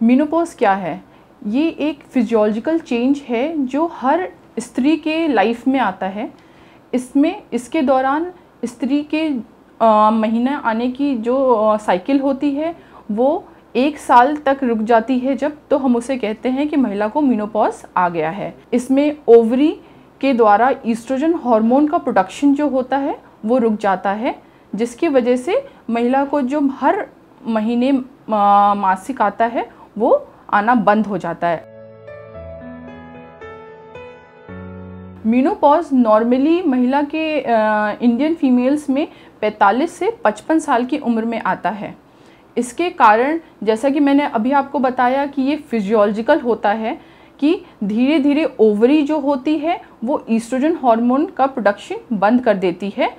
Menopause क्या है? ये एक फिजियोलॉजिकल चेंज है जो हर स्त्री के लाइफ में आता है। इसके दौरान स्त्री के महीना आने की जो साइकिल होती है वो 1 साल तक रुक जाती है जब, तो हम उसे कहते हैं कि महिला को मेनोपॉज आ गया है। इसमें ओवरी के द्वारा ईस्ट्रोजन हार्मोन का प्रोडक्शन जो होता है वो रुक जाता है, जिसकी वजह से महिला को जो हर महीने मासिक आता है वो आना बंद हो जाता है। मेनोपॉज नॉर्मली महिला के इंडियन फीमेल्स में 45 से 55 साल की उम्र में आता है। इसके कारण, जैसा कि मैंने अभी आपको बताया कि ये फिजियोलॉजिकल होता है कि धीरे धीरे ओवरी जो होती है वो ईस्ट्रोजन हार्मोन का प्रोडक्शन बंद कर देती है।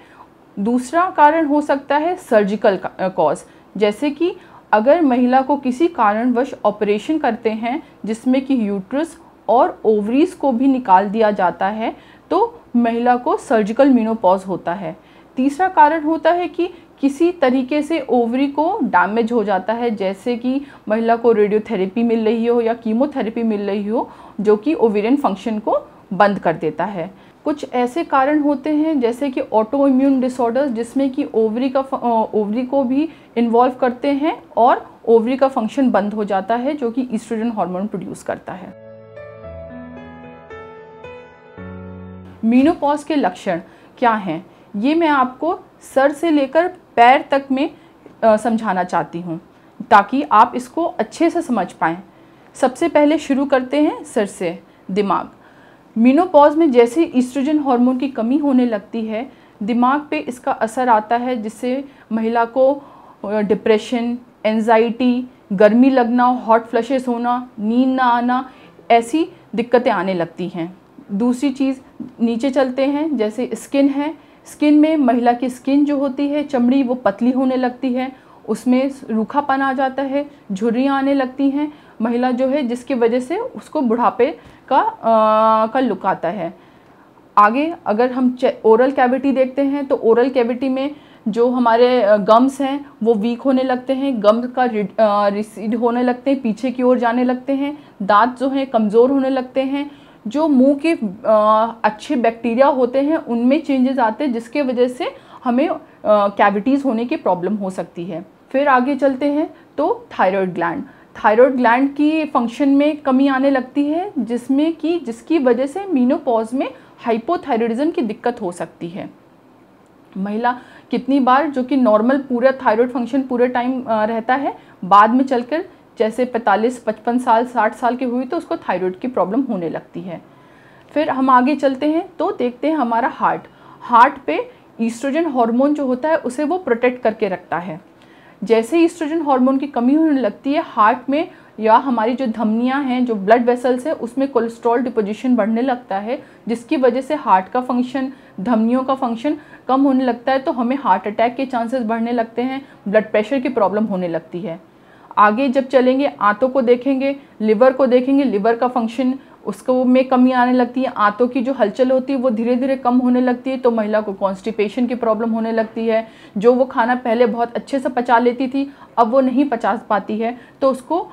दूसरा कारण हो सकता है सर्जिकल कॉज, जैसे कि अगर महिला को किसी कारणवश ऑपरेशन करते हैं जिसमें कि यूट्रस और ओवरीज को भी निकाल दिया जाता है तो महिला को सर्जिकल मेनोपॉज होता है। तीसरा कारण होता है कि किसी तरीके से ओवरी को डैमेज हो जाता है, जैसे कि महिला को रेडियोथेरेपी मिल रही हो या कीमोथेरेपी मिल रही हो जो कि ओवेरियन फंक्शन को बंद कर देता है। कुछ ऐसे कारण होते हैं जैसे कि ऑटो इम्यून डिसऑर्डर्स, जिसमें कि ओवरी को भी इन्वॉल्व करते हैं और ओवरी का फंक्शन बंद हो जाता है जो कि ईस्ट्रोजन हार्मोन प्रोड्यूस करता है। मेनोपॉज के लक्षण क्या हैं, ये मैं आपको सर से लेकर पैर तक में समझाना चाहती हूँ ताकि आप इसको अच्छे से समझ पाएँ। सबसे पहले शुरू करते हैं सर से। दिमाग। मेनोपॉज में जैसे ईस्ट्रोजन हार्मोन की कमी होने लगती है, दिमाग पे इसका असर आता है, जिससे महिला को डिप्रेशन, एंजाइटी, गर्मी लगना, हॉट फ्लशेस होना, नींद ना आना, ऐसी दिक्कतें आने लगती हैं। दूसरी चीज़, नीचे चलते हैं, जैसे स्किन है। स्किन में महिला की स्किन जो होती है, चमड़ी, वो पतली होने लगती है, उसमें रूखापन आ जाता है, झुर्रियाँ आने लगती हैं महिला जो है, जिसकी वजह से उसको बुढ़ापे का लुक आता है। आगे अगर हम ओरल कैविटी देखते हैं तो ओरल कैविटी में जो हमारे गम्स हैं वो वीक होने लगते हैं, गम्स का रिसीड होने लगते हैं, पीछे की ओर जाने लगते हैं। दांत जो हैं कमज़ोर होने लगते हैं। जो मुंह के अच्छे बैक्टीरिया होते हैं उनमें चेंजेस आते हैं, जिसके वजह से हमें कैविटीज़ होने की प्रॉब्लम हो सकती है। फिर आगे चलते हैं तो थायराइड ग्लैंड की फंक्शन में कमी आने लगती है, जिसकी वजह से मेनोपॉज में हाइपोथायराइडिज्म की दिक्कत हो सकती है। महिला कितनी बार, जो कि नॉर्मल पूरा थायराइड फंक्शन पूरे टाइम रहता है, बाद में चलकर जैसे 45, 55 साल, 60 साल की हुई तो उसको थायराइड की प्रॉब्लम होने लगती है। फिर हम आगे चलते हैं तो देखते हैं हमारा हार्ट पे ईस्ट्रोजन हार्मोन जो होता है उसे वो प्रोटेक्ट करके रखता है। जैसे ईस्ट्रोजन हार्मोन की कमी होने लगती है हार्ट में, या हमारी जो धमनियां हैं, जो ब्लड वेसल्स है, उसमें कोलेस्ट्रॉल डिपोजिशन बढ़ने लगता है, जिसकी वजह से हार्ट का फंक्शन, धमनियों का फंक्शन कम होने लगता है, तो हमें हार्ट अटैक के चांसेस बढ़ने लगते हैं, ब्लड प्रेशर की प्रॉब्लम होने लगती है। आगे जब चलेंगे, आंतों को देखेंगे, लिवर को देखेंगे, लिवर का फंक्शन उसको में कमी आने लगती है, आंतों की जो हलचल होती है वो धीरे धीरे कम होने लगती है, तो महिला को कॉन्स्टिपेशन की प्रॉब्लम होने लगती है। जो वो खाना पहले बहुत अच्छे से पचा लेती थी अब वो नहीं पचा पाती है, तो उसको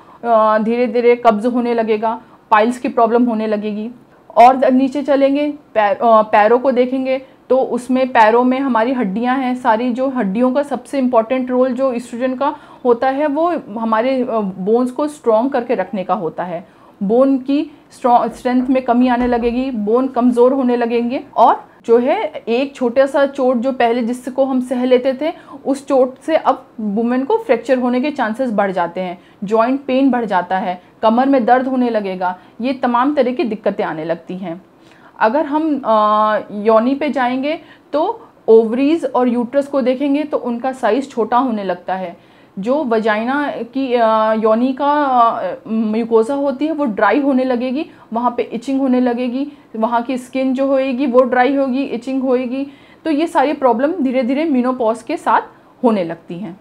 धीरे धीरे कब्ज़ होने लगेगा, पाइल्स की प्रॉब्लम होने लगेगी। और नीचे चलेंगे, पैरों को देखेंगे तो उसमें पैरों में हमारी हड्डियां हैं सारी, जो हड्डियों का सबसे इम्पॉर्टेंट रोल जो ईस्ट्रोजन का होता है वो हमारे बोन्स को स्ट्रॉन्ग करके रखने का होता है। बोन की स्ट्रेंथ में कमी आने लगेगी, बोन कमज़ोर होने लगेंगे, और जो है एक छोटा सा चोट जो पहले जिसको हम सह लेते थे, उस चोट से अब वुमेन को फ्रैक्चर होने के चांसेस बढ़ जाते हैं, जॉइंट पेन बढ़ जाता है, कमर में दर्द होने लगेगा, ये तमाम तरह की दिक्कतें आने लगती हैं। अगर हम योनि पे जाएंगे तो ओवरीज और यूट्रस को देखेंगे तो उनका साइज़ छोटा होने लगता है। जो वजाइना की योनि का म्यूकोसा होती है वो ड्राई होने लगेगी, वहाँ पे इचिंग होने लगेगी, वहाँ की स्किन जो होएगी वो ड्राई होगी, इचिंग होएगी, तो ये सारी प्रॉब्लम धीरे धीरे मेनोपॉज के साथ होने लगती हैं।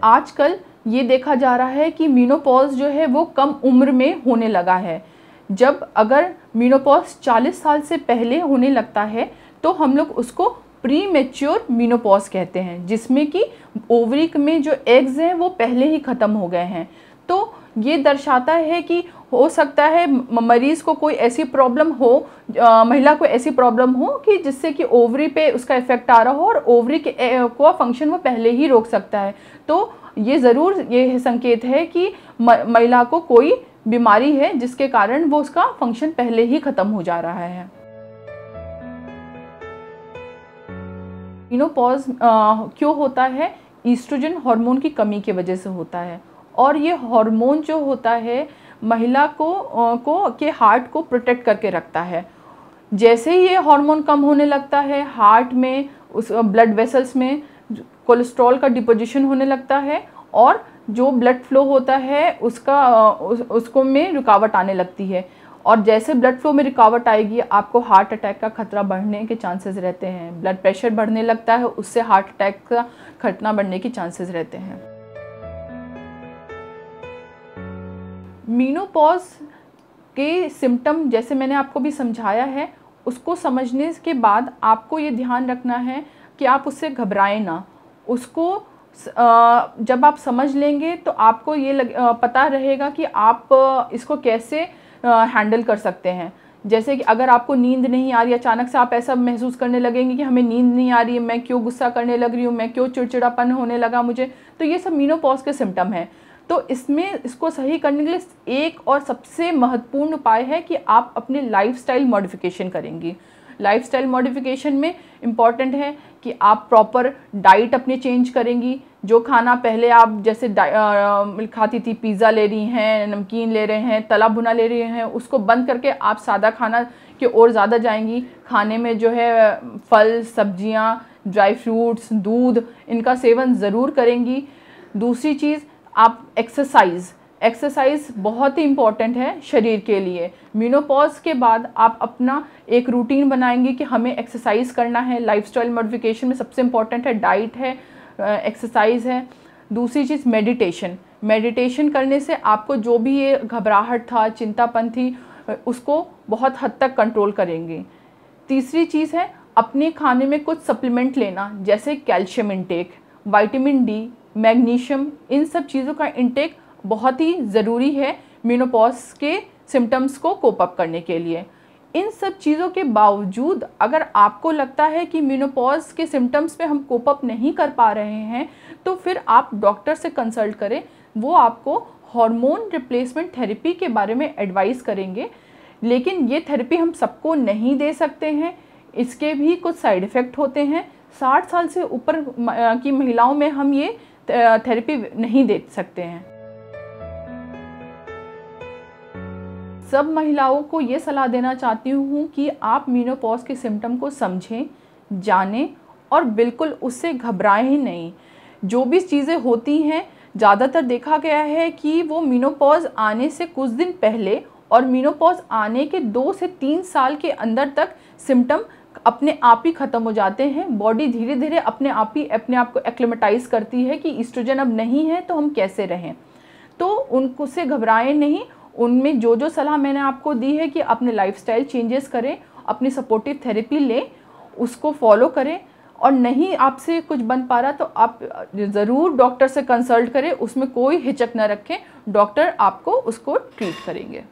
आजकल ये देखा जा रहा है कि मेनोपॉज जो है वो कम उम्र में होने लगा है। जब अगर मेनोपॉज 40 साल से पहले होने लगता है तो हम लोग उसको प्री मैच्योर मीनोपॉज कहते हैं, जिसमें कि ओवरी में जो एग्स हैं वो पहले ही ख़त्म हो गए हैं। तो ये दर्शाता है कि हो सकता है मरीज़ को कोई ऐसी प्रॉब्लम हो, महिला को ऐसी प्रॉब्लम हो कि जिससे कि ओवरी पे उसका इफ़ेक्ट आ रहा हो और ओवरी के को फंक्शन वो पहले ही रोक सकता है। तो ये ज़रूर ये संकेत है कि महिला को कोई बीमारी है जिसके कारण वो उसका फंक्शन पहले ही ख़त्म हो जा रहा है। मीनोपॉज क्यों होता है? ईस्ट्रोजन हार्मोन की कमी की वजह से होता है, और ये हार्मोन जो होता है महिला को के हार्ट को प्रोटेक्ट करके रखता है। जैसे ही ये हार्मोन कम होने लगता है, हार्ट में उस ब्लड वेसल्स में कोलेस्ट्रॉल का डिपोजिशन होने लगता है और जो ब्लड फ्लो होता है उसको में रुकावट आने लगती है। और जैसे ब्लड फ्लो में रुकावट आएगी, आपको हार्ट अटैक का खतरा बढ़ने के चांसेस रहते हैं। ब्लड प्रेशर बढ़ने लगता है, उससे हार्ट अटैक का घटना बढ़ने के चांसेस रहते हैं। मीनोपॉज के सिम्टम जैसे मैंने आपको भी समझाया है, उसको समझने के बाद आपको ये ध्यान रखना है कि आप उससे घबराएं ना। उसको जब आप समझ लेंगे तो आपको ये पता रहेगा कि आप इसको कैसे हैंडल कर सकते हैं। जैसे कि अगर आपको नींद नहीं आ रही, अचानक से आप ऐसा महसूस करने लगेंगे कि हमें नींद नहीं आ रही है, मैं क्यों गुस्सा करने लग रही हूँ, मैं क्यों चिड़चिड़ापन होने लगा मुझे, तो ये सब मीनोपॉज के सिम्टम हैं। तो इसको सही करने के लिए एक और सबसे महत्वपूर्ण उपाय है कि आप अपने लाइफस्टाइल मॉडिफिकेशन करेंगी। लाइफस्टाइल मॉडिफिकेशन में इम्पॉर्टेंट है कि आप प्रॉपर डाइट अपनी चेंज करेंगी। जो खाना पहले आप जैसे खाती थी, पिज़्ज़ा ले रही हैं, नमकीन ले रहे हैं, तला भुना ले रही हैं, उसको बंद करके आप सादा खाना की ओर ज़्यादा जाएंगी। खाने में जो है फल, सब्जियां, ड्राई फ्रूट्स, दूध, इनका सेवन ज़रूर करेंगी। दूसरी चीज़, आप एक्सरसाइज बहुत ही इम्पॉर्टेंट है शरीर के लिए। मीनोपॉज के बाद आप अपना एक रूटीन बनाएंगे कि हमें एक्सरसाइज करना है। लाइफस्टाइल मॉडिफिकेशन में सबसे इम्पॉर्टेंट है डाइट है, एक्सरसाइज है। दूसरी चीज़ मेडिटेशन करने से आपको जो भी ये घबराहट था, चिंतापन थी, उसको बहुत हद तक कंट्रोल करेंगे। तीसरी चीज़ है अपने खाने में कुछ सप्लीमेंट लेना, जैसे calcium intake, vitamin D, magnesium, इन सब चीज़ों का इंटेक बहुत ही ज़रूरी है मीनोपॉज के सिम्टम्स को कोप अप करने के लिए। इन सब चीज़ों के बावजूद अगर आपको लगता है कि मीनोपॉज के सिम्टम्स पे हम कोप अप नहीं कर पा रहे हैं, तो फिर आप डॉक्टर से कंसल्ट करें। वो आपको हार्मोन रिप्लेसमेंट थेरेपी के बारे में एडवाइस करेंगे। लेकिन ये थेरेपी हम सबको नहीं दे सकते हैं, इसके भी कुछ साइड इफ़ेक्ट होते हैं। 60 साल से ऊपर की महिलाओं में हम ये थेरेपी नहीं दे सकते हैं। सब महिलाओं को ये सलाह देना चाहती हूँ कि आप मीनोपॉज के सिम्टम को समझें, जानें और बिल्कुल उससे घबराएं ही नहीं। जो भी चीज़ें होती हैं, ज़्यादातर देखा गया है कि वो मीनोपॉज आने से कुछ दिन पहले और मीनोपॉज आने के 2 से 3 साल के अंदर तक सिम्टम अपने आप ही ख़त्म हो जाते हैं। बॉडी धीरे धीरे अपने आप को एक्लिमेटाइज करती है कि ईस्ट्रोजन अब नहीं है तो हम कैसे रहें। तो उनको से घबराएं नहीं। उनमें जो सलाह मैंने आपको दी है कि अपने लाइफस्टाइल चेंजेस करें, अपनी सपोर्टिव थेरेपी लें, उसको फॉलो करें, और नहीं आपसे कुछ बन पा रहा तो आप ज़रूर डॉक्टर से कंसल्ट करें। उसमें कोई हिचक न रखें, डॉक्टर आपको उसको ट्रीट करेंगे।